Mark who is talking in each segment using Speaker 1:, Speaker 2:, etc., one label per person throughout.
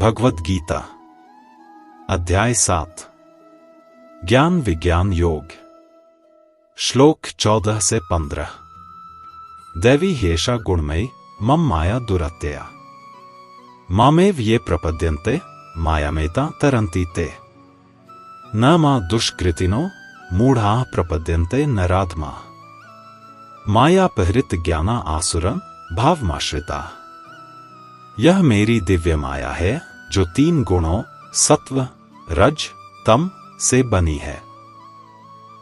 Speaker 1: भगवद गीता अध्याय 7 ज्ञान विज्ञान योग श्लोक 14 से 15। दैवी ह्येषा गुणमयी मम माया दुरत्यया मामेव ये प्रपद्यन्ते मायामेता तरन्ति ते न मा दुष्कृतिनो मूढ़ाः प्रपद्यन्ते नराधमा मायापहृत ज्ञाना आसुरं भावमाश्रिता। यह मेरी दिव्य माया है जो 3 गुणों सत्व रज तम से बनी है।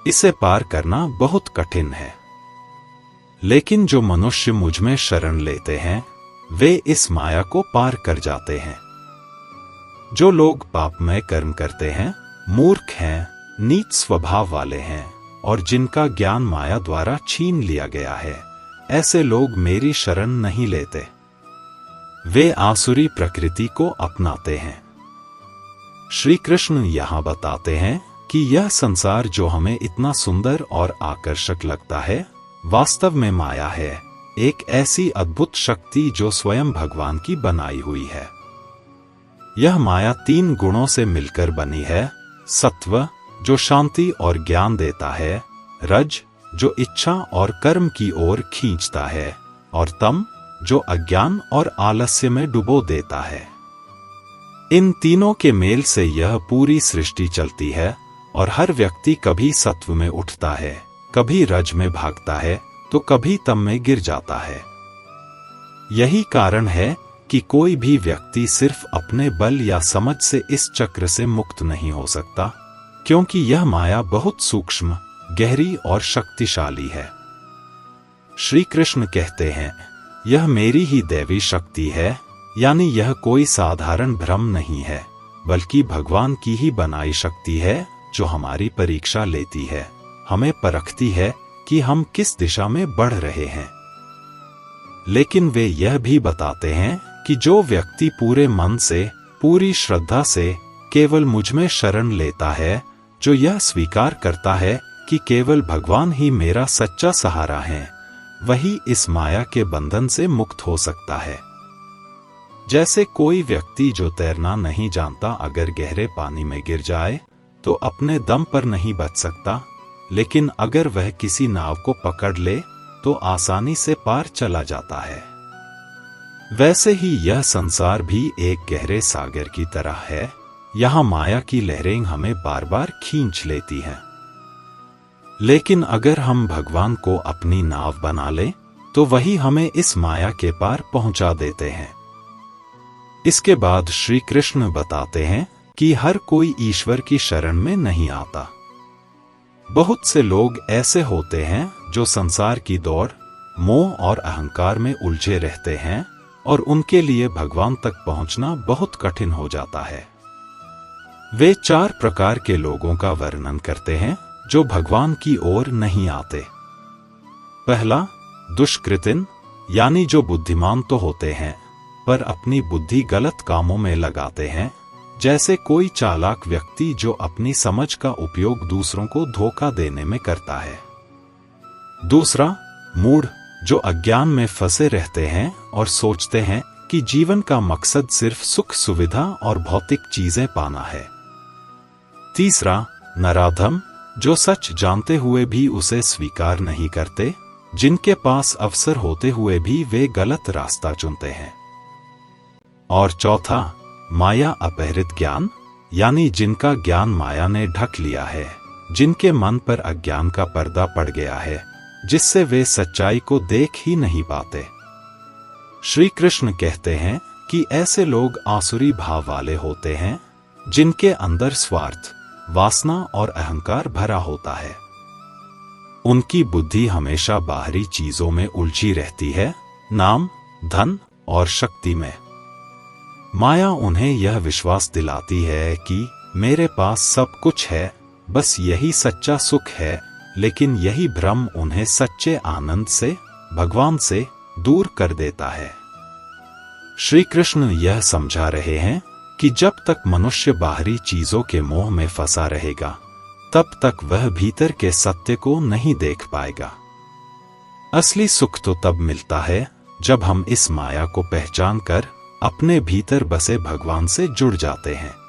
Speaker 1: इसे पार करना बहुत कठिन है, लेकिन जो मनुष्य मुझ में शरण लेते हैं वे इस माया को पार कर जाते हैं। जो लोग पापमय कर्म करते हैं, मूर्ख हैं, नीच स्वभाव वाले हैं और जिनका ज्ञान माया द्वारा छीन लिया गया है, ऐसे लोग मेरी शरण नहीं लेते। वे आसुरी प्रकृति को अपनाते हैं। श्री कृष्ण यहाँ बताते हैं कि यह संसार जो हमें इतना सुंदर और आकर्षक लगता है, वास्तव में माया है, एक ऐसी अद्भुत शक्ति जो स्वयं भगवान की बनाई हुई है। यह माया 3 गुणों से मिलकर बनी है। सत्व जो शांति और ज्ञान देता है, रज जो इच्छा और कर्म की ओर खींचता है, और तम जो अज्ञान और आलस्य में डुबो देता है। इन तीनों के मेल से यह पूरी सृष्टि चलती है और हर व्यक्ति कभी सत्व में उठता है, कभी रज में भागता है तो कभी तम में गिर जाता है। यही कारण है कि कोई भी व्यक्ति सिर्फ अपने बल या समझ से इस चक्र से मुक्त नहीं हो सकता, क्योंकि यह माया बहुत सूक्ष्म, गहरी और शक्तिशाली है। श्री कृष्ण कहते हैं, यह मेरी ही दैवी शक्ति है, यानी यह कोई साधारण भ्रम नहीं है, बल्कि भगवान की ही बनाई शक्ति है जो हमारी परीक्षा लेती है, हमें परखती है कि हम किस दिशा में बढ़ रहे हैं। लेकिन वे यह भी बताते हैं कि जो व्यक्ति पूरे मन से, पूरी श्रद्धा से केवल मुझ में शरण लेता है, जो यह स्वीकार करता है कि केवल भगवान ही मेरा सच्चा सहारा है, वही इस माया के बंधन से मुक्त हो सकता है। जैसे कोई व्यक्ति जो तैरना नहीं जानता अगर गहरे पानी में गिर जाए तो अपने दम पर नहीं बच सकता, लेकिन अगर वह किसी नाव को पकड़ ले तो आसानी से पार चला जाता है। वैसे ही यह संसार भी एक गहरे सागर की तरह है। यहाँ माया की लहरें हमें बार बार खींच लेती हैं, लेकिन अगर हम भगवान को अपनी नाव बना लें तो वही हमें इस माया के पार पहुंचा देते हैं। इसके बाद श्री कृष्ण बताते हैं कि हर कोई ईश्वर की शरण में नहीं आता। बहुत से लोग ऐसे होते हैं जो संसार की दौड़, मोह और अहंकार में उलझे रहते हैं और उनके लिए भगवान तक पहुंचना बहुत कठिन हो जाता है। वे 4 प्रकार के लोगों का वर्णन करते हैं जो भगवान की ओर नहीं आते। पहला, दुष्कृतिन, यानी जो बुद्धिमान तो होते हैं पर अपनी बुद्धि गलत कामों में लगाते हैं, जैसे कोई चालाक व्यक्ति जो अपनी समझ का उपयोग दूसरों को धोखा देने में करता है। दूसरा, मूढ़, जो अज्ञान में फंसे रहते हैं और सोचते हैं कि जीवन का मकसद सिर्फ सुख सुविधा और भौतिक चीजें पाना है। तीसरा, नराधम, जो सच जानते हुए भी उसे स्वीकार नहीं करते, जिनके पास अवसर होते हुए भी वे गलत रास्ता चुनते हैं। और चौथा, माया अपहृत ज्ञान, यानी जिनका ज्ञान माया ने ढक लिया है, जिनके मन पर अज्ञान का पर्दा पड़ गया है, जिससे वे सच्चाई को देख ही नहीं पाते। श्री कृष्ण कहते हैं कि ऐसे लोग आसुरी भाव वाले होते हैं, जिनके अंदर स्वार्थ, वासना और अहंकार भरा होता है। उनकी बुद्धि हमेशा बाहरी चीजों में उलझी रहती है, नाम, धन और शक्ति में। माया उन्हें यह विश्वास दिलाती है कि मेरे पास सब कुछ है, बस यही सच्चा सुख है, लेकिन यही भ्रम उन्हें सच्चे आनंद से, भगवान से दूर कर देता है। श्री कृष्ण यह समझा रहे हैं कि जब तक मनुष्य बाहरी चीजों के मोह में फंसा रहेगा, तब तक वह भीतर के सत्य को नहीं देख पाएगा। असली सुख तो तब मिलता है जब हम इस माया को पहचान कर अपने भीतर बसे भगवान से जुड़ जाते हैं।